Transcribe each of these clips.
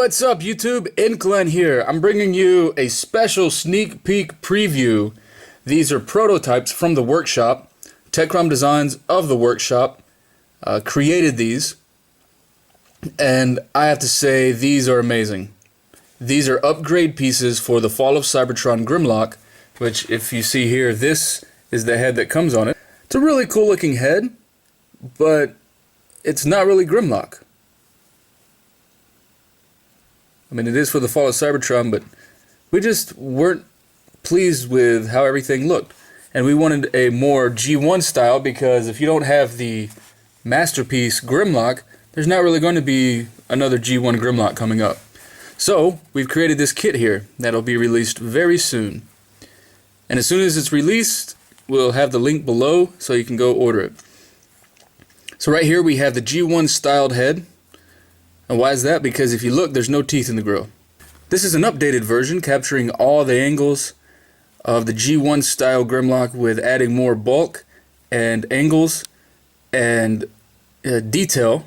What's up YouTube? Incline here. I'm bringing you a special sneak peek preview. These are prototypes from the workshop. Techcrom Designs of the workshop created these, and I have to say these are amazing. These are upgrade pieces for the Fall of Cybertron Grimlock, which if you see here, this is the head that comes on it. It's a really cool looking head, but it's not really Grimlock. I mean, it is for the Fall of Cybertron, but we just weren't pleased with how everything looked. And we wanted a more G1 style, because if you don't have the masterpiece Grimlock, there's not really going to be another G1 Grimlock coming up. So, we've created this kit here that'll be released very soon. And as soon as it's released, we'll have the link below so you can go order it. So right here we have the G1 styled head. And why is that? Because if you look, there's no teeth in the grill. This is an updated version capturing all the angles of the G1 style Grimlock, with adding more bulk and angles and detail,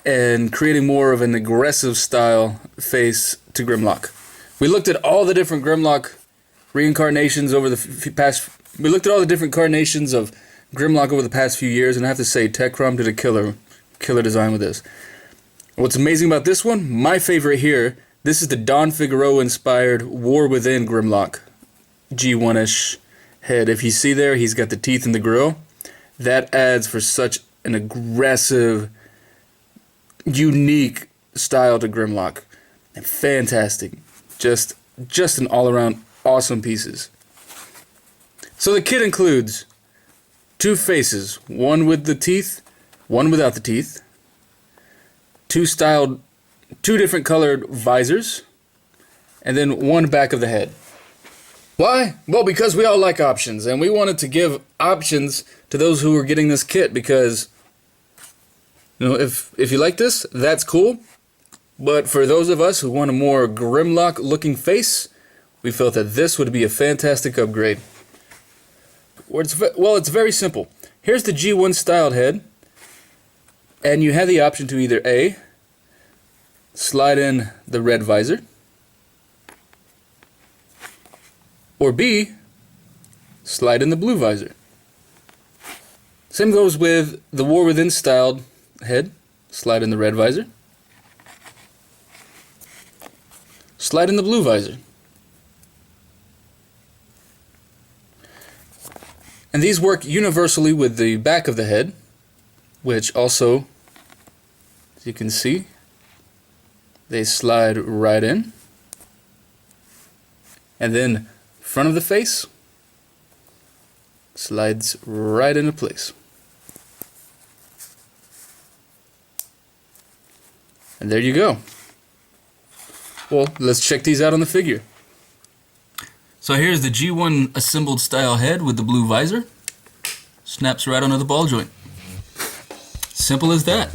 and creating more of an aggressive style face to Grimlock. We looked at all the different Grimlock reincarnations over the past. We looked at all the different carnations of Grimlock over the past few years, and I have to say, Techcrom did a killer design with this. What's amazing about this one, my favorite here, this is the Don Figueroa inspired War Within Grimlock G1-ish head. If you see there, he's got the teeth in the grill. That adds for such an aggressive, unique style to Grimlock. And fantastic. Just an all-around awesome pieces. So the kit includes 2 faces, one with the teeth, one without the teeth, 2 different colored visors, and then 1 back of the head. Why? Well, because we all like options, and we wanted to give options to those who are getting this kit, because if you like this, that's cool. But for those of us who want a more Grimlock looking face, we felt that this would be a fantastic upgrade. Well, it's very simple. Here's the G1 styled head. And you have the option to either A, slide in the red visor, or B, slide in the blue visor. Same goes with the War Within styled head. Slide in the red visor, slide in the blue visor. And these work universally with the back of the head, which also, as you can see, they slide right in. And then front of the face slides right into place. And there you go. Well, let's check these out on the figure. So here's the G1 assembled style head with the blue visor. Snaps right onto the ball joint. Simple as that.